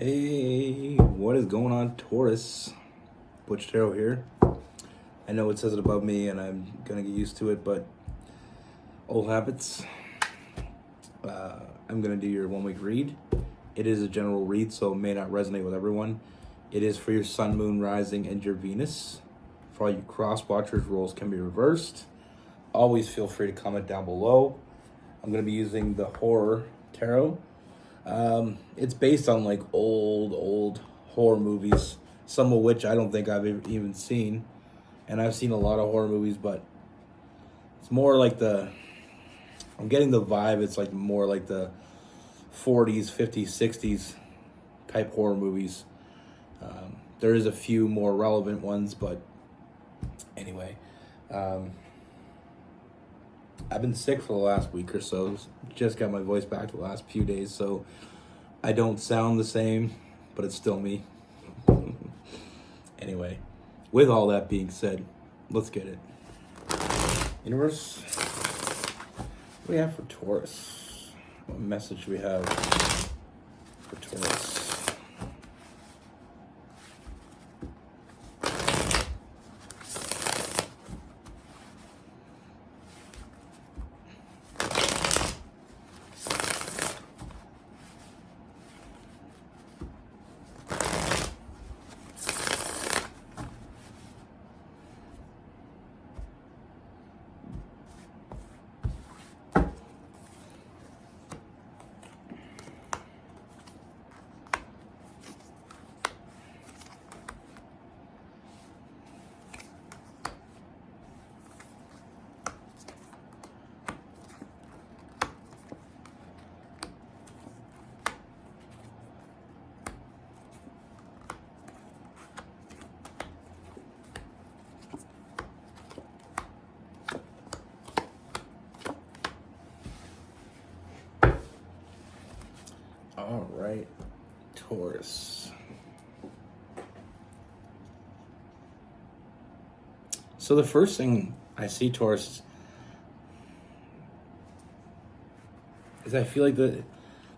Hey, what is going on, Taurus? Butch Tarot here. I know it says it above me and I'm gonna get used to it, but old habits. I'm gonna do your 1 week read. It is a general read, so it may not resonate with everyone. It is for your sun, moon, rising, and your Venus. For all you cross watchers, roles can be reversed. Always feel free to comment down below. I'm gonna be using the Horror Tarot. It's based on like old horror movies, some of which I don't think I've even seen. And I've seen a lot of horror movies, but it's more like I'm getting the vibe, it's like more like the 40s, 50s, 60s type horror movies. There is a few more relevant ones, but anyway. I've been sick for the last week or so. Just got my voice back the last few days, so I don't sound the same, but it's still me. Anyway, with all that being said, let's get it. Universe, what do we have for Taurus? What message do we have for Taurus? All right, Taurus. So the first thing I see, Taurus, is I feel like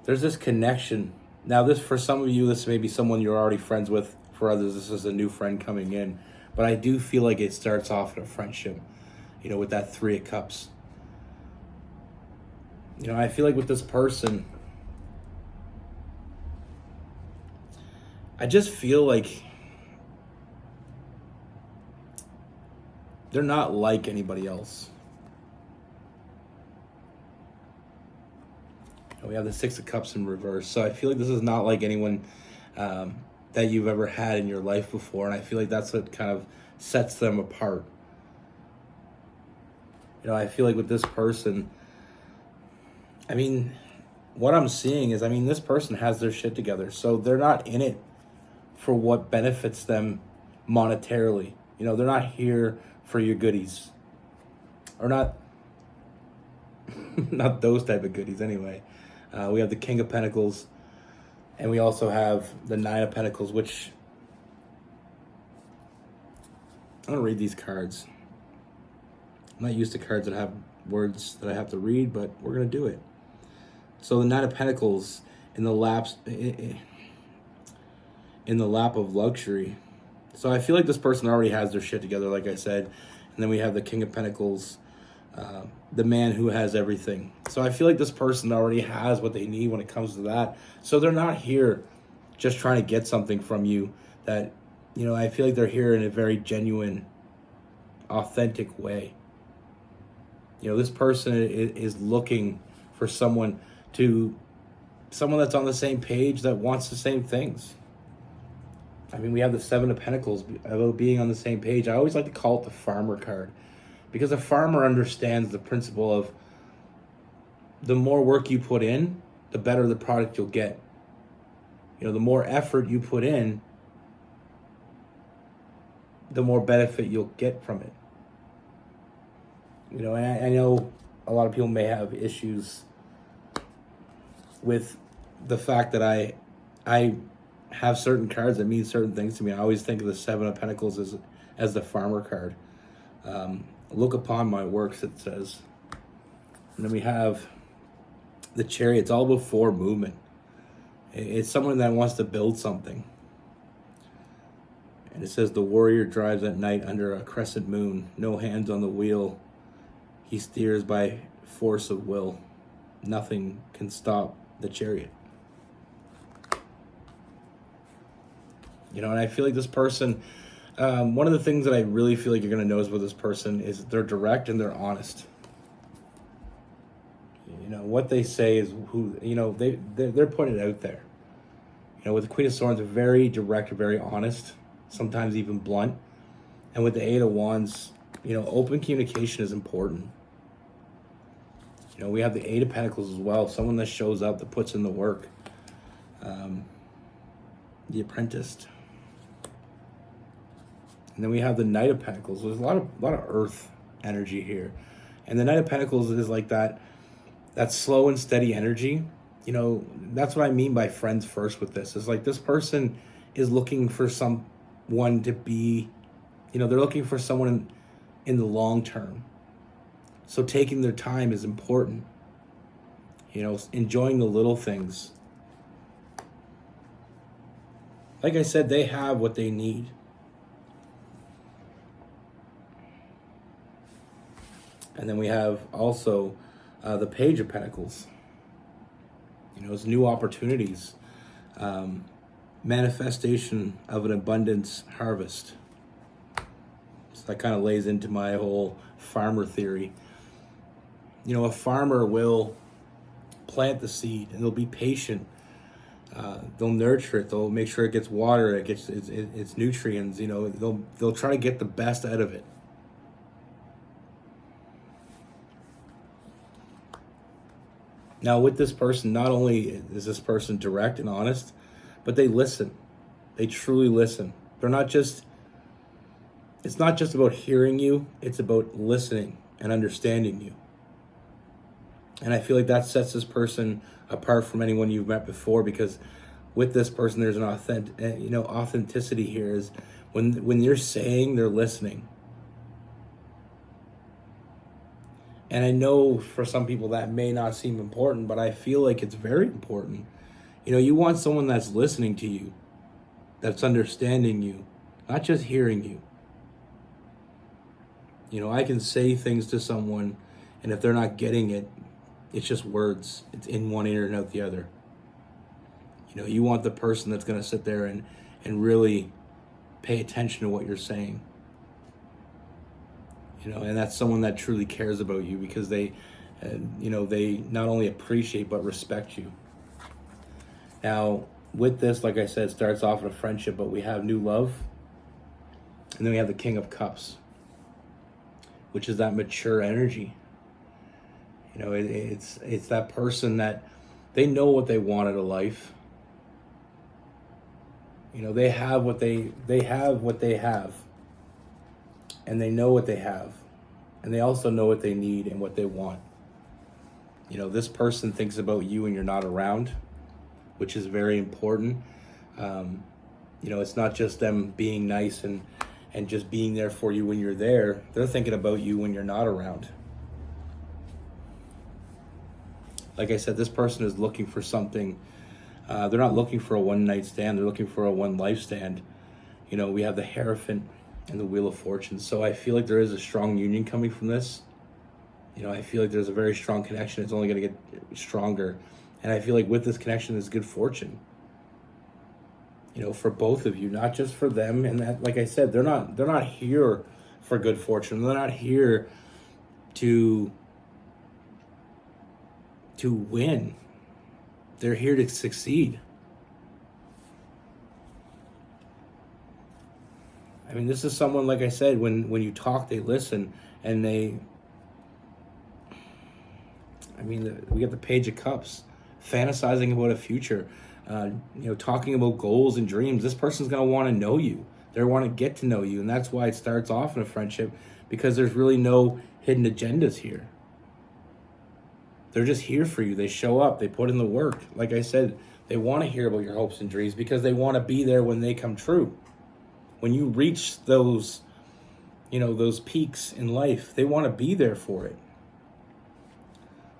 there's this connection. Now, this, for some of you, this may be someone you're already friends with. For others, this is a new friend coming in. But I do feel like it starts off in a friendship, with that 3 of Cups. I feel like with this person, I just feel like they're not like anybody else. We have the 6 of Cups in reverse. So I feel like this is not like anyone that you've ever had in your life before. And I feel like that's what kind of sets them apart. I feel like with this person, what I'm seeing is, this person has their shit together. So they're not in it for what benefits them monetarily. They're not here for your goodies. Or not not those type of goodies anyway. We have the King of Pentacles, and we also have the 9 of Pentacles, which I'm gonna read these cards. I'm not used to cards that have words that I have to read, but we're gonna do it. So the 9 of Pentacles in the lap of luxury. So I feel like this person already has their shit together, like I said. And then we have the King of Pentacles, the man who has everything. So I feel like this person already has what they need when it comes to that. So they're not here just trying to get something from you. That, I feel like they're here in a very genuine, authentic way. This person is looking for someone that's on the same page, that wants the same things. We have the 7 of Pentacles about being on the same page. I always like to call it the farmer card, because a farmer understands the principle of the more work you put in, the better the product you'll get. The more effort you put in, the more benefit you'll get from it. I know a lot of people may have issues with the fact that I have certain cards that mean certain things to me. I always think of the 7 of Pentacles as the farmer card. Look upon my works, it says. And then we have the Chariot. It's all about forward movement. It's someone that wants to build something. And it says the warrior drives at night under a crescent moon, no hands on the wheel. He steers by force of will. Nothing can stop the chariot. And I feel like this person, one of the things that I really feel like you're going to notice with this person is they're direct and they're honest. What they say is who, they're putting it out there. With the Queen of Swords, they're very direct, very honest, sometimes even blunt. And with the Eight of Wands, open communication is important. We have the Eight of Pentacles as well, someone that shows up, that puts in the work. The Apprenticed. And then we have the Knight of Pentacles. There's a lot of earth energy here. And the Knight of Pentacles is like that slow and steady energy. That's what I mean by friends first with this. It's like this person is looking for someone to be, they're looking for someone in the long term. So taking their time is important. Enjoying the little things. Like I said, they have what they need. And then we have also the Page of Pentacles. It's new opportunities. Manifestation of an abundance harvest. So that kind of lays into my whole farmer theory. A farmer will plant the seed and they'll be patient. They'll nurture it. They'll make sure it gets water, it gets its nutrients. They'll try to get the best out of it. Now, with this person, not only is this person direct and honest, but they listen. They truly listen. It's not just about hearing you, it's about listening and understanding you. And I feel like that sets this person apart from anyone you've met before, because with this person, there's an authenticity here. Is when you're saying, they're listening. And I know for some people that may not seem important, but I feel like it's very important. You want someone that's listening to you, that's understanding you, not just hearing you. I can say things to someone, and if they're not getting it, it's just words. It's in one ear and out the other. You want the person that's going to sit there and really pay attention to what you're saying. And that's someone that truly cares about you, because they not only appreciate but respect you. Now, with this, like I said, it starts off in a friendship, but we have new love. And then we have the King of Cups, which is that mature energy. It's that person that they know what they want out of life. They have what they have. And they know what they have. And they also know what they need and what they want. This person thinks about you when you're not around, which is very important. It's not just them being nice and just being there for you when you're there. They're thinking about you when you're not around. Like I said, this person is looking for something. They're not looking for a one-night stand. They're looking for a one-life stand. We have the Hierophant and the Wheel of Fortune. So I feel like there is a strong union coming from this. I feel like there's a very strong connection. It's only going to get stronger. And I feel like with this connection is good fortune. For both of you, not just for them. And that, like I said, they're not here for good fortune. They're not here to win. They're here to succeed. This is someone, like I said, when you talk, they listen, and we get the Page of Cups, fantasizing about a future, talking about goals and dreams. This person's going to want to know you. They want to get to know you, and that's why it starts off in a friendship, because there's really no hidden agendas here. They're just here for you. They show up. They put in the work. Like I said, they want to hear about your hopes and dreams because they want to be there when they come true. When you reach those peaks in life, they want to be there for it.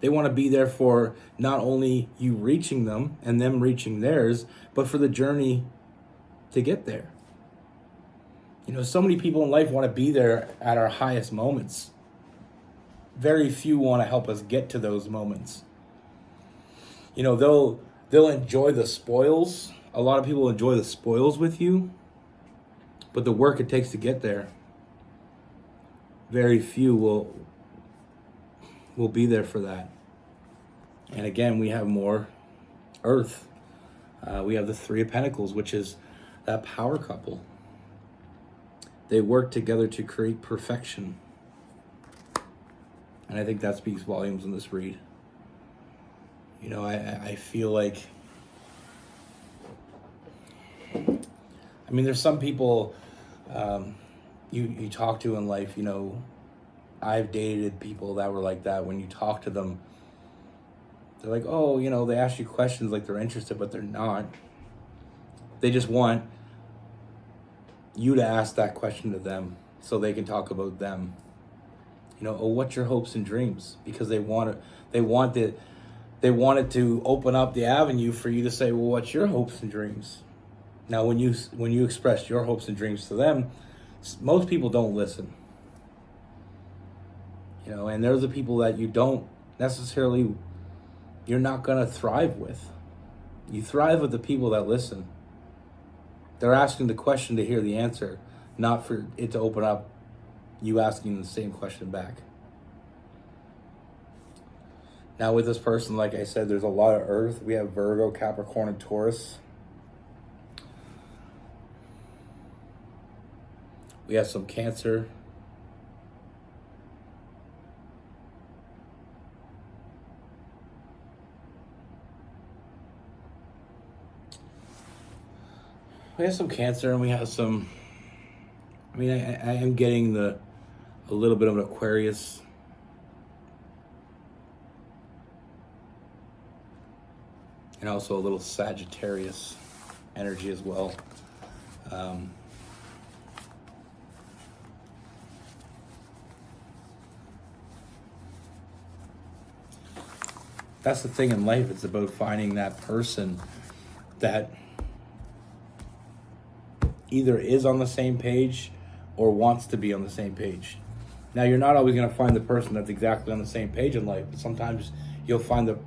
They want to be there for not only you reaching them and them reaching theirs, but for the journey to get there. So many people in life want to be there at our highest moments. Very few want to help us get to those moments. They'll enjoy the spoils. A lot of people enjoy the spoils with you, but the work it takes to get there, very few will be there for that. And again, we have more earth. We have the Three of Pentacles, which is that power couple. They work together to create perfection. And I think that speaks volumes in this read. I feel like, there's some people you talk to in life, I've dated people that were like that. When you talk to them, they're like, oh, they ask you questions like they're interested, but they're not. They just want you to ask that question to them so they can talk about them. Oh, what's your hopes and dreams? Because they want it to open up the avenue for you to say, well, what's your hopes and dreams? Now, when you express your hopes and dreams to them, most people don't listen. And there's the people that you don't necessarily, you're not going to thrive with. You thrive with the people that listen. They're asking the question to hear the answer, not for it to open up you asking the same question back. Now with this person, like I said, there's a lot of earth. We have Virgo, Capricorn, and Taurus. We have some Cancer. We have some Cancer, and we have some, I am getting a little bit of an Aquarius. And also a little Sagittarius energy as well. That's the thing in life. It's about finding that person that either is on the same page or wants to be on the same page. Now, you're not always going to find the person that's exactly on the same page in life, but sometimes you'll find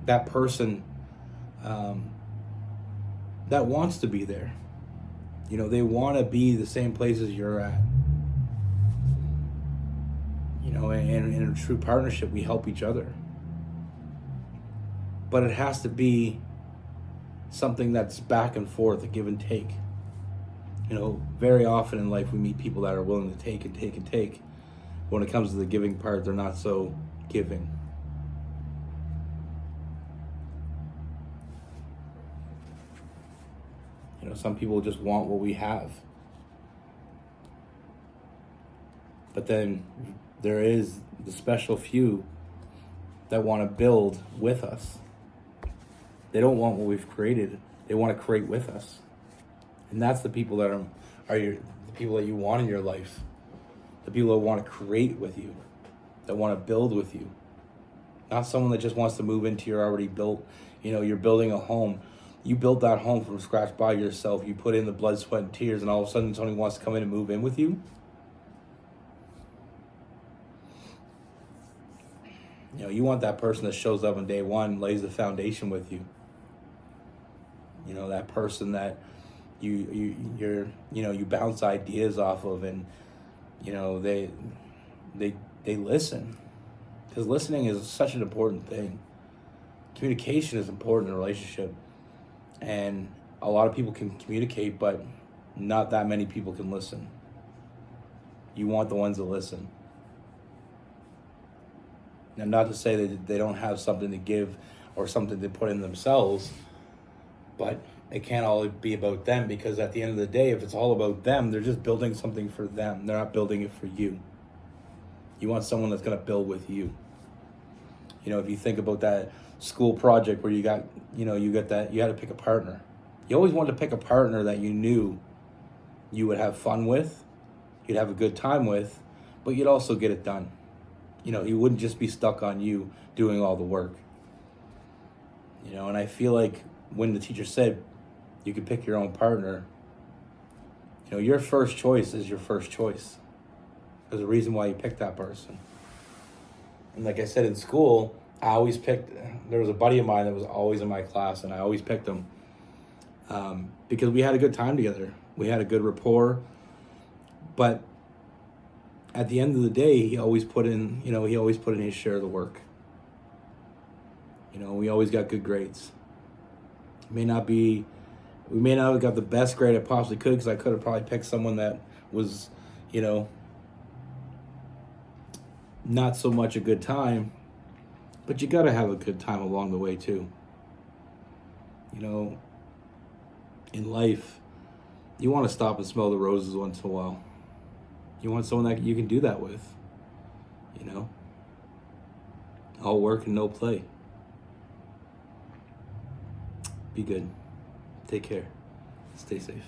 that person that wants to be there. They want to be the same places you're at. And in a true partnership, we help each other. But it has to be something that's back and forth, a give and take. Very often in life we meet people that are willing to take and take and take. When it comes to the giving part, they're not so giving. Some people just want what we have. But then there is the special few that want to build with us. They don't want what we've created. They want to create with us. And that's the people that are the people that you want in your life. The people that want to create with you, that want to build with you. Not someone that just wants to move into your already built, you're building a home. You built that home from scratch by yourself. You put in the blood, sweat, and tears, and all of a sudden somebody wants to come in and move in with you. You want that person that shows up on day one, lays the foundation with you. That person that you bounce ideas off of, and they listen, because listening is such an important thing. Communication is important in a relationship, and a lot of people can communicate, but not that many people can listen. You want the ones that listen. Now, not to say that they don't have something to give or something to put in themselves, but it can't all be about them, because at the end of the day, if it's all about them, they're just building something for them. They're not building it for you. You want someone that's going to build with you. If you think about that school project where you had to pick a partner. You always wanted to pick a partner that you knew you would have fun with, you'd have a good time with, but you'd also get it done. he wouldn't just be stuck on you doing all the work. And I feel like when the teacher said you could pick your own partner, your first choice is your first choice. There's a reason why you picked that person. And like I said, in school, I always picked, there was a buddy of mine that was always in my class, and I always picked him because we had a good time together. We had a good rapport. But at the end of the day, he always put in his share of the work. We always got good grades. We may not have got the best grade I possibly could, because I could have probably picked someone that was, not so much a good time, but you got to have a good time along the way too. In life, you want to stop and smell the roses once in a while. You want someone that you can do that with. All work and no play. Be good. Take care. Stay safe.